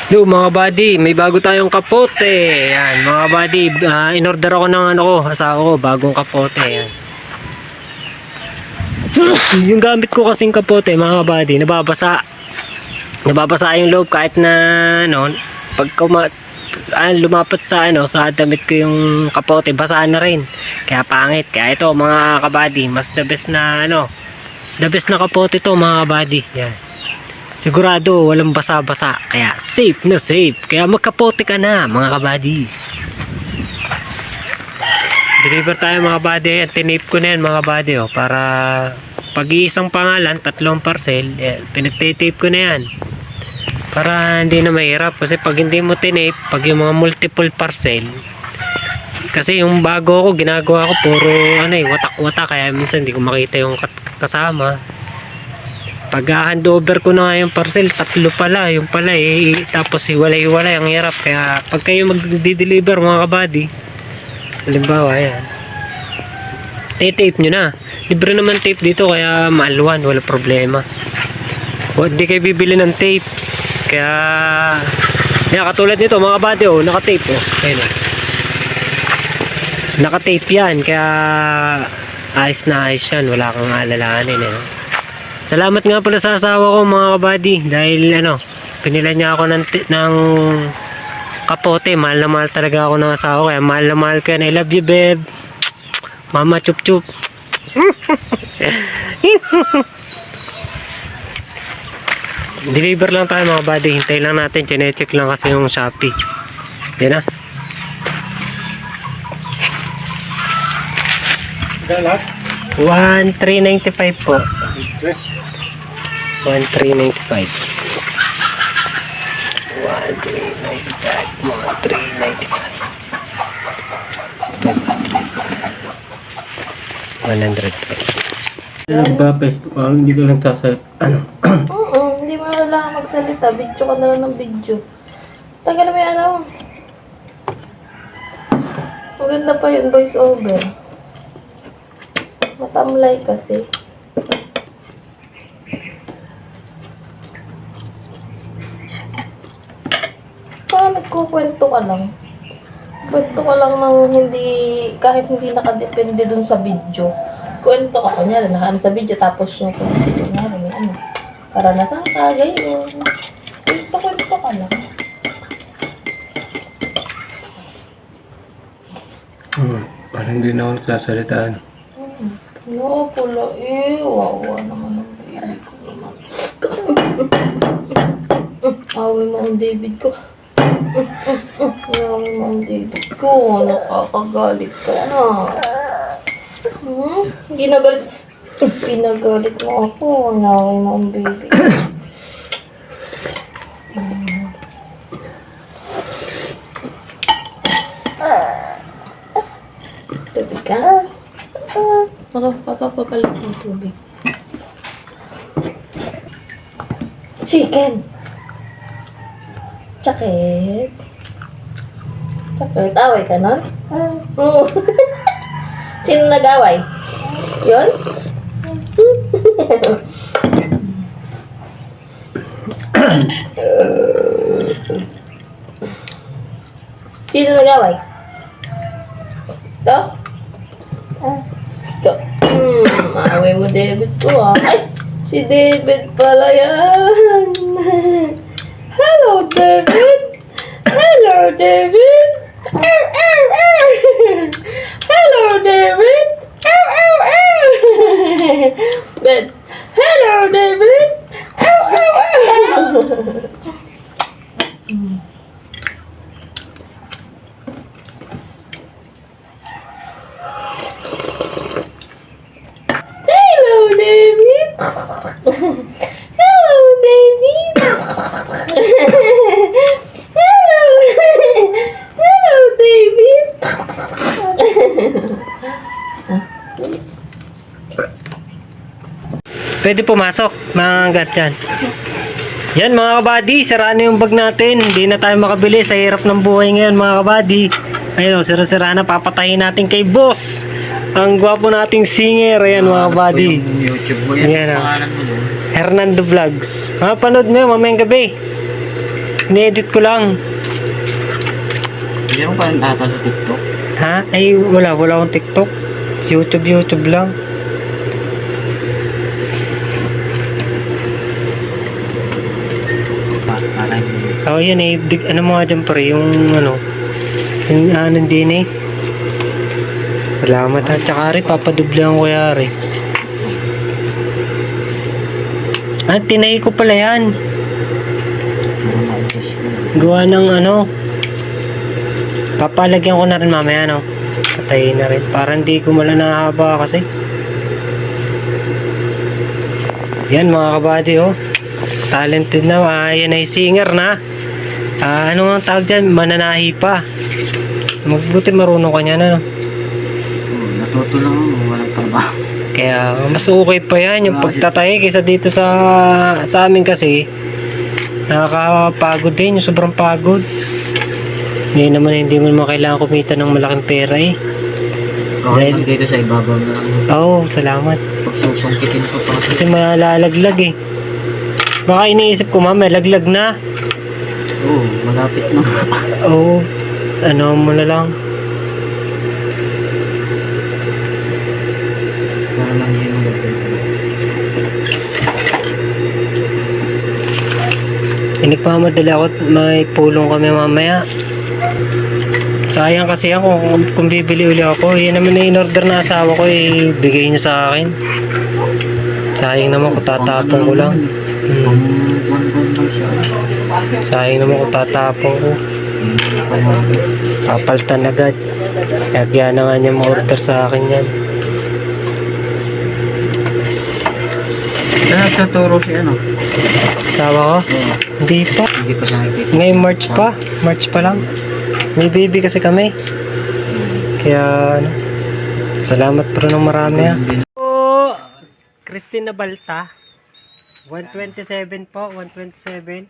Yo mga buddy, may bago tayong kapote. Yan, mga buddy, in-order ako ng asawa ko, bagong kapote. Yan. Yung gamit ko kasing kapote, mga buddy, nababasa. Nababasa yung loob kahit na pag lumapat sa sa damit ko yung kapote, basa na rin. Kaya pangit. Kaya ito mga kabady, mas the best na the best na kapote to mga kabady. Yan. Sigurado walang basa-basa. Kaya safe na safe. Kaya magkapote ka na mga kabady. Deliver tayo mga kabady. Tinape ko na yan mga kabady para pag-iisang pangalan, 3 parcel, pinagtitape ko na yan. Para hindi na mahirap. Kasi pag hindi mo tinape, pag yung mga multiple parcel, kasi yung bago ako, ginagawa ko puro watak-watak. Kaya minsan hindi ko makita yung kasama. Pag handover ko na nga yung parcel, 3 pala. Yung pala tapos hiwalay-hiwalay. Ang hirap. Kaya pag kayo mag-deliver mga kabady, halimbawa yan, tape nyo na. Libre naman tape dito kaya maaluan, wala problema. Hindi kayo bibili ng tapes. Kaya yan, katulad nito mga kabady, naka-tape. Ayun, naka-tape yan. Kaya ayos na ayos yan. Wala kang alalahanin. Salamat nga pala sa asawa ko mga kabady. Dahil pinila niya ako ng kapote. Mahal na mahal talaga ako ng asawa ko. Kaya mahal na mahal ko yan. I love you, babe. Mama, chup chup. Deliver lang tayo mga buddy. Hintay lang natin. Chinecheck lang kasi yung Shopee. Yan na. Galat? 1,395 po. 1,395. 100 pesos. Ba, Facebook, hindi ko lang sasal. Oo, hindi mo kailangan magsalita. Video ka na lang ng video. Tagal mo yung maganda pa yun, voice over. Matamlay kasi. Baka nagkukwento ka lang. Kwento ka lang ng kahit hindi nakadepende dun sa video. Kwento ka, kunyari, nakaano sa video, tapos yung kunyari, may para nasa ka, gayon. Kwento ka lang. Parang hindi na ako nagsasalitaan. No, pula wawa naman ang baby ko naman. Away mo ang David ko. Away mo ang David ko. Nakakagalit ka na. Ginagalit mo ako. Away mo ang baby ko. Tubig ka? Papapalit ng tubig. Chicken! Chakit! Chakit, away ka nun? Oo. Sino nag-away? Yun? Sino nag-away? Ito? Away mo David ko Ay! Si David pala yan! Hello David! Hello David! Hello David! Hello David! Hello David! Hello David! Hello David! Pwede pumasok mga gatyan. Yan mga kabady, sira na yung bag natin. Hindi na tayo makabili sa hirap ng buhay ngayon mga kabady. Ayun, sira-sira na, papatayin natin kay boss. Ang gwapo nating singer. Ayan mga kabady. YouTube mo yan. Yan, Pangalan mo. Hernando Vlogs. Panood mo yun mamayang gabi. Inedit ko lang. Hindi mo pa rin ata sa TikTok. Ha? Ay, wala akong TikTok. YouTube lang. Para hindi. Oh, yan eh. Ano mga dyan pre, yung ano. Yung din eh. Salamat ha. Tsaka rin, papadublan ko kaya rin. Ah, tinay ko pala yan. Gawa ng ano. Papalagyan ko na rin mamaya, no? Patayin na rin. Para hindi ko mala nahaba kasi. Yan mga kabady, oh. Talented na. Yan ay singer na. Ano ang tawag dyan? Mananahi pa. Magbuti marunong ka niya na, no? Natuto lang ako, walang trabaho. Kaya mas okay pa yan yung pagtatay kaysa dito sa amin kasi nakakapagod din, yung sobrang pagod. Hindi mo naman kailangan kumita ng malaking pera eh. Dahil dito sa ibabaw na lang. Oo, salamat. Pagsusungkitin ko pa. Kasi malalaglag eh. Baka iniisip ko mama, laglag na. Oo, malapit na. Oo, ano mo na lang. Para lang din mo Nagmamadali ako at may pulong kami mamaya. Sayang kasi ako kung bibili uli ako. Yan naman na in-order na asawa ko eh. Bigay niya sa akin. Sayang naman kung tatapong ko lang. Sayang naman kung tatapong ko. Papaltan agad. Kaya na nga niya ma-order sa akin yan. Saan nagtuturo si ano? Asawa ko? Oo. Hindi pa. Hindi pa siya nakikita. Ngayon March pa. March pa lang. May baby kasi kami. Kaya ano. Salamat pero ng marami ha. Oh, Christine Balta. 127 po. 127.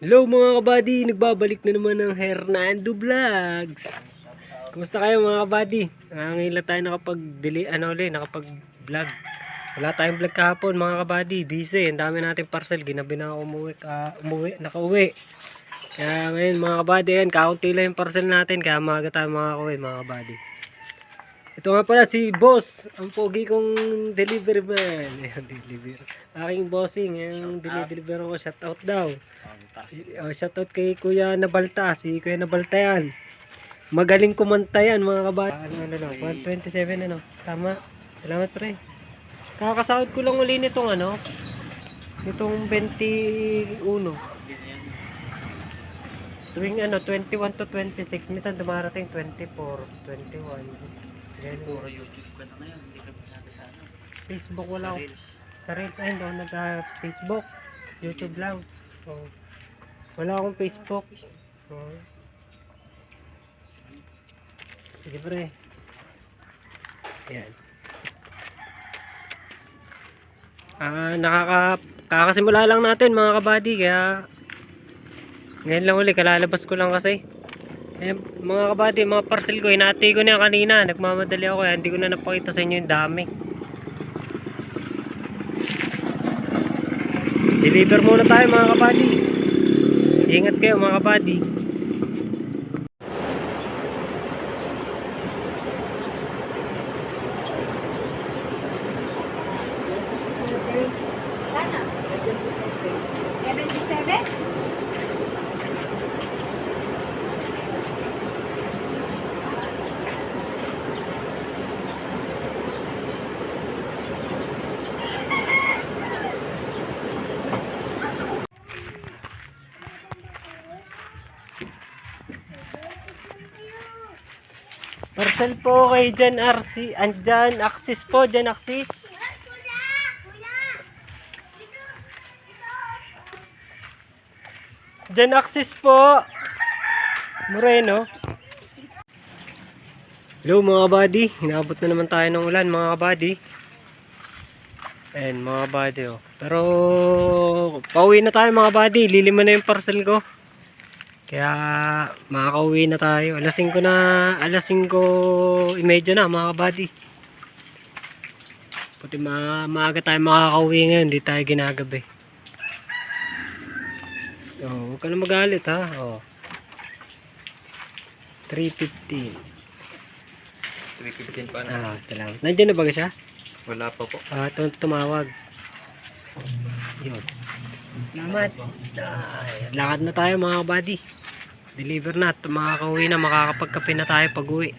Hello mga kabady. Nagbabalik na naman ng Hernando Vlogs. Kumusta kayo mga kabady? Ngayon tayo nakapag-vlog. Wala tayong vlog kahapon mga kabady. Busy. Ang dami natin parcel. Ginabi na ako nakauwi. Kaya ngayon mga kabady, yan, kaunti lang yung parcel natin. Kaya maaga tayo makakauwi mga kabady. Ito nga pala si Boss. Ang pogi kong delivery man. Ayan, delivery. Aking bossing. Yung deliver ko. Shoutout daw. Shoutout kay Kuya Nabalta. Si Kuya Nabalta yan. Magaling kumanta yan mga kabady. Ano lang. 127 ano. Tama. Salamat pre. Kakasahod ko lang uli nitong ano. Nitong 21. Tuwing ano, 21 to 26. Minsan dumarating 24, 21. Puro YouTube ka na ngayon. Hindi ka masyado sa ano. Facebook wala ako. Sa Reels ay doon nag-Facebook. YouTube lang. Oh. Wala akong Facebook. Oh. Sige pre. Yan. Kakasimula lang natin mga kabady, kaya ngayon lang uli, kalalabas ko lang kasi. Mga kabady, mga parcel ko, hinati ko na yan kanina, nagmamadali ako, kaya hindi ko na napakita sa inyo yung dami. Deliver muna tayo mga kabady. Ingat kayo mga kabady. Parcel po kay Jan RC, andyan Axis po, Jan Axis. Jan Axis po. Moreno. Hello mga buddy, hinabot na naman tayo ng ulan mga buddy. Ayan mga buddy oh. Pero pauwi na tayo mga buddy, lilima na yung parcel ko. Kaya makakauwi na tayo. Alas 5 na mga kabady. Puti maaga tayo makakauwi ngayon. Hindi tayo ginagabi. Oh, huwag ka na magalit ha. Oh. 315. 315 pa Ah, salamat. Nandiyan na ba siya? Wala pa po. Ah, tumawag. Yun. Salamat. Lakad na tayo mga buddy. Deliver na. Makakauwi na. Makakapagkape na tayo pag uwi.